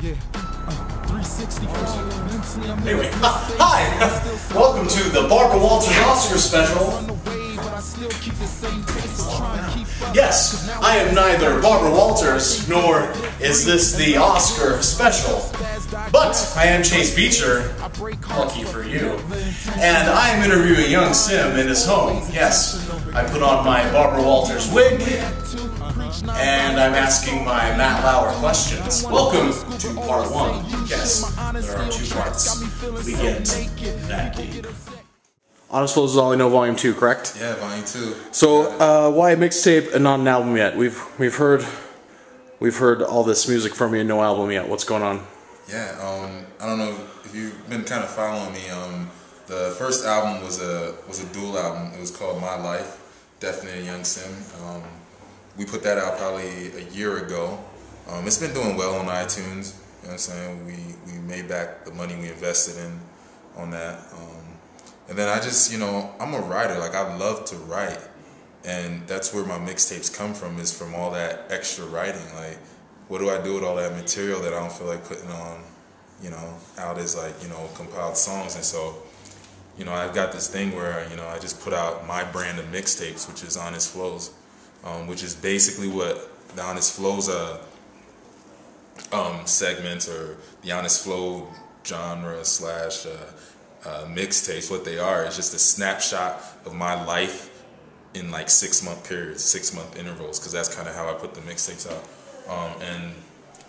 Yeah. 365. Anyway, hi! Welcome to the Barbara Walters Oscar special. Yes, I am neither Barbara Walters nor is this the Oscar special, but I am Chase Beecher, lucky for you, and I am interviewing young Sim in his home. Yes, I put on my Barbara Walters wig, and I'm asking my Matt Lauer questions. Welcome to part one. Yes, there are two parts. We get that deep. Honest Flows is All I Know, Volume 2, correct? Yeah, Volume 2. So, why a mixtape and not an album yet? We've heard all this music from you and no album yet. What's going on? Yeah, I don't know if you've been kind of following me. The first album was a dual album. It was called My Life, Definite Young Sim. We put that out probably a year ago. It's been doing well on iTunes. You know what I'm saying? We made back the money we invested in on that. And then I just, I'm a writer. Like, I love to write. And that's where my mixtapes come from, is from all that extra writing. Like, what do I do with all that material that I don't feel like putting on, out as, like, compiled songs? And so, I've got this thing where, I just put out my brand of mixtapes, which is Honest Flows, which is basically what the Honest Flows segments, or the Honest Flow genre slash mixtapes, what they are is just a snapshot of my life in like 6-month periods, 6-month intervals, because that's kind of how I put the mixtapes out. And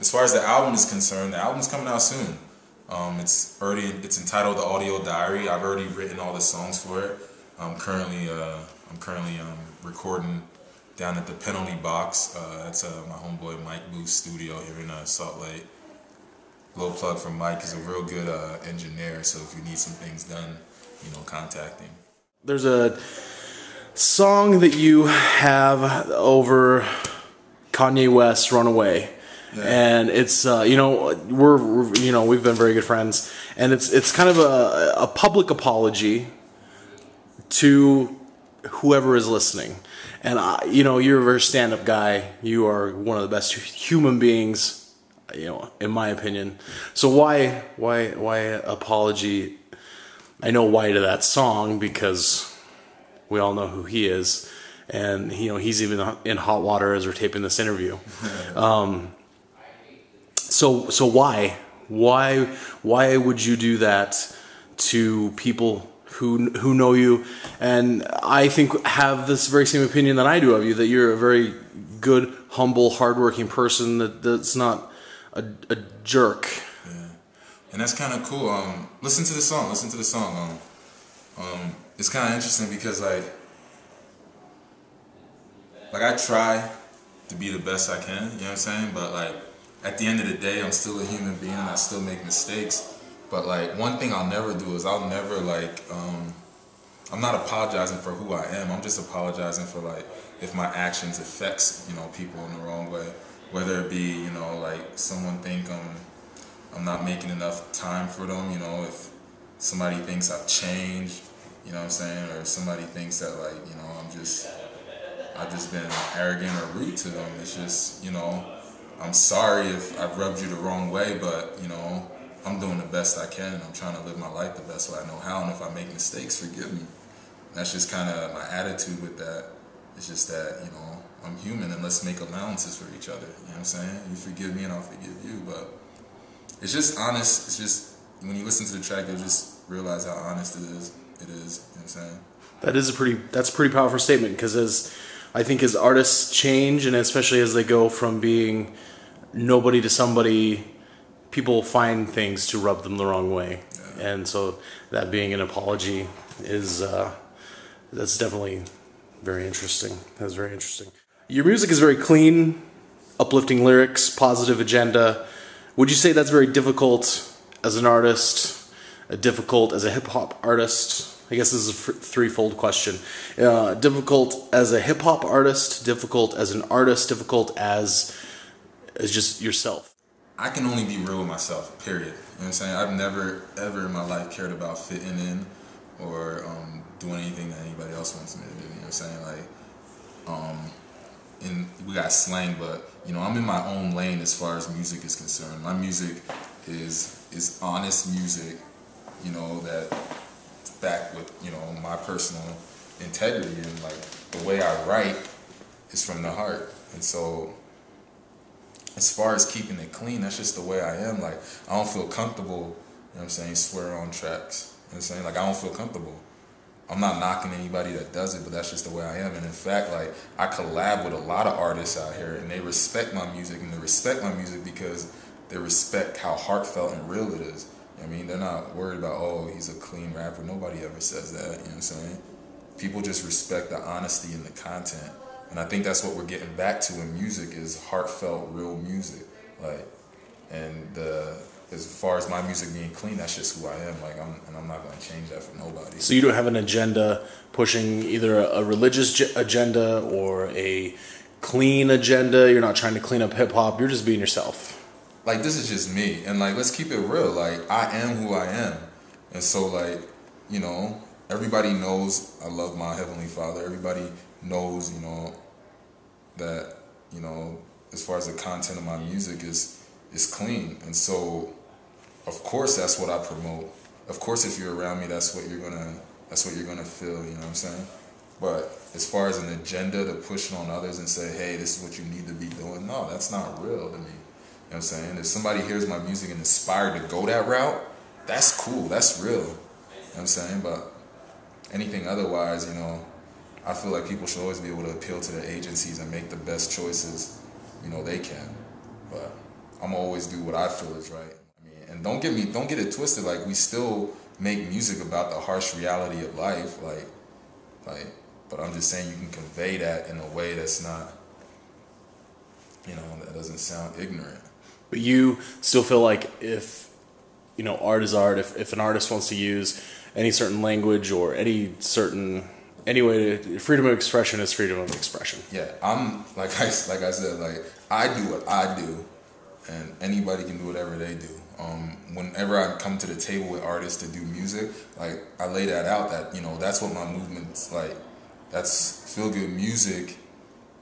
as far as the album is concerned, the album's coming out soon. It's entitled The Audio Diary. I've already written all the songs for it. I'm currently recording down at the Penalty Box. That's my homeboy Mike Booth's studio here in Salt Lake. Little plug from Mike. He's a real good engineer, so if you need some things done, contact him. There's a song that you have over Kanye West's Runaway. Yeah. And it's we've been very good friends, and it's kind of a public apology to whoever is listening. And you're a very stand-up guy. You are one of the best human beings, in my opinion. So why apology? I know why to that song, because we all know who he is, and he's even in hot water as we're taping this interview. So why would you do that to people who know you, and I think have this very same opinion that I do of you, that you're a very good, humble, hardworking person that's not a jerk. Yeah, and that's kind of cool. Listen to the song. It's kind of interesting because like I try to be the best I can. You know what I'm saying? But like at the end of the day, I'm still a human being. I still make mistakes. But like one thing I'll never do is I'll never I'm not apologizing for who I am. I'm just apologizing for like if my actions affects people in the wrong way. Whether it be like someone think I'm not making enough time for them. If somebody thinks I've changed, you know what I'm saying, or if somebody thinks that like I've just been arrogant or rude to them. It's just I'm sorry if I've rubbed you the wrong way, but I'm doing the best I can, and I'm trying to live my life the best way I know how, and if I make mistakes, forgive me. That's just kind of my attitude with that. It's just that, I'm human, and let's make allowances for each other. You know what I'm saying? You forgive me and I'll forgive you, but it's just honest. It's just, when you listen to the track, you'll just realize how honest it is. You know what I'm saying? That's a pretty powerful statement, because I think as artists change, and especially as they go from being nobody to somebody, people find things to rub them the wrong way. Yeah. And so that being an apology is that's definitely very interesting. That's very interesting. Your music is very clean, uplifting lyrics, positive agenda. Would you say that's very difficult as an artist, difficult as a hip-hop artist? I guess this is a threefold question. Difficult as a hip-hop artist, difficult as an artist, difficult as just yourself. I can only be real with myself, period. You know what I'm saying? I've never, ever in my life cared about fitting in or doing anything that anybody else wants me to do. You know what I'm saying? Like, we got slang, but you know, I'm in my own lane as far as music is concerned. My music is honest music, you know, that's backed with, you know, my personal integrity, and like the way I write is from the heart. And so as far as keeping it clean, that's just the way I am. Like, I don't feel comfortable, you know what I'm saying, swear on tracks. You know what I'm saying? Like, I don't feel comfortable. I'm not knocking anybody that does it, but that's just the way I am. And in fact, like, I collab with a lot of artists out here, and they respect my music, and they respect my music because they respect how heartfelt and real it is. You know what I mean? They're not worried about, oh, he's a clean rapper. Nobody ever says that, you know what I'm saying? People just respect the honesty and the content. And I think that's what we're getting back to in music, is heartfelt, real music. Like, and as far as my music being clean, that's just who I am. Like, I'm not going to change that for nobody. So you don't have an agenda pushing either a religious agenda or a clean agenda? You're not trying to clean up hip-hop? You're just being yourself? Like, this is just me. And, like, let's keep it real. Like, I am who I am. And so, like, you know, everybody knows I love my Heavenly Father. Everybody knows, you know, that, you know, as far as the content of my music is clean. And so, of course, that's what I promote. Of course, if you're around me, that's what you're gonna feel, you know what I'm saying? But as far as an agenda to push on others and say, hey, this is what you need to be doing, no, that's not real to me. You know what I'm saying? If somebody hears my music and inspired to go that route, that's cool, that's real. You know what I'm saying? But anything otherwise, you know, I feel like people should always be able to appeal to their agencies and make the best choices, you know, they can. But I'm always do what I feel is right. I mean, and don't get it twisted. Like, we still make music about the harsh reality of life. But I'm just saying you can convey that in a way that's not, you know, that doesn't sound ignorant. But you still feel like if, you know, art is art, if an artist wants to use any certain language or any way to, freedom of expression is freedom of expression. Yeah, I'm, like I said, like, I do what I do, and anybody can do whatever they do. Whenever I come to the table with artists to do music, like, I lay that out, that, you know, that's what my movement's like. That's feel-good music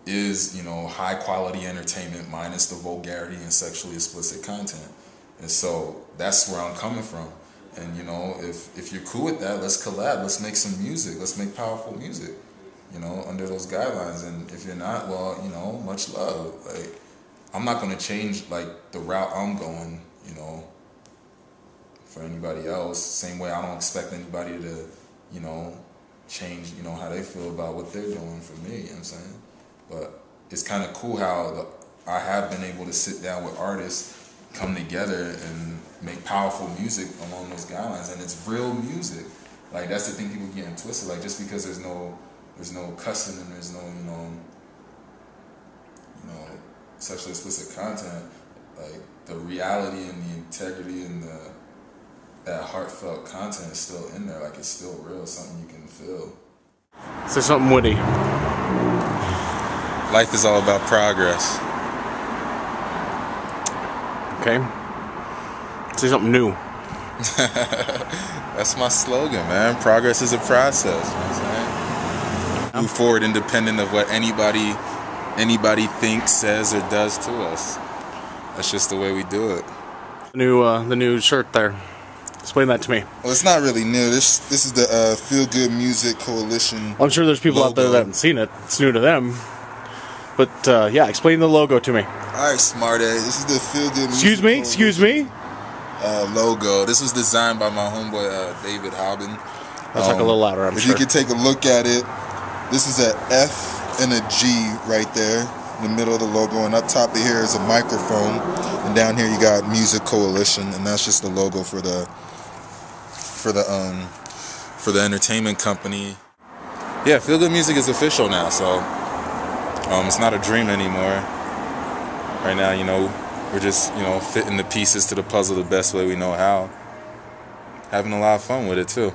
is, you know, high-quality entertainment minus the vulgarity and sexually explicit content. And so that's where I'm coming from. And, you know, if you're cool with that, let's collab. Let's make some music. Let's make powerful music, you know, under those guidelines. And if you're not, well, you know, much love. Like, I'm not going to change, like, the route I'm going, you know, for anybody else. Same way I don't expect anybody to, you know, change, you know, how they feel about what they're doing for me, you know what I'm saying? But it's kind of cool how I have been able to sit down with artists, come together and make powerful music along those guidelines, and it's real music. Like, that's the thing people getting twisted. Like, just because there's no cussing and there's no, you know, sexually explicit content, like, the reality and the integrity and that heartfelt content is still in there. Like, it's still real, something you can feel. Say something witty. Life is all about progress. Okay. Say something new. That's my slogan, man. Progress is a process. You know what I'm saying? Move forward independent of what anybody thinks, says, or does to us. That's just the way we do it. The new shirt there. Explain that to me. Well, it's not really new. This is the Feel Good Music Coalition. I'm sure there's people out there that haven't seen it. It's new to them. But yeah, explain the logo to me. All right, smart ass. This is the Feel Good Music Excuse me. Logo. This was designed by my homeboy David Hobbin. Let's talk a little louder. If you could take a look at it, this is an F and a G right there in the middle of the logo, and up top of here is a microphone, and down here you got Music Coalition, and that's just the logo for the entertainment company. Yeah, Feel Good Music is official now, so it's not a dream anymore. Right now, you know, we're just, you know, fitting the pieces to the puzzle the best way we know how. Having a lot of fun with it too.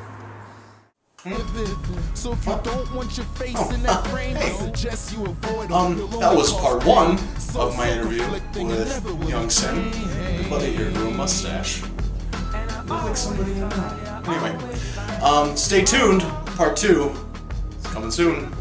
So if you don't want your face in that frame, I suggest you avoid that was part one of my interview with Young Sin. Buddy here grew a mustache. Look like somebody I know. Anyway, stay tuned. Part two is coming soon.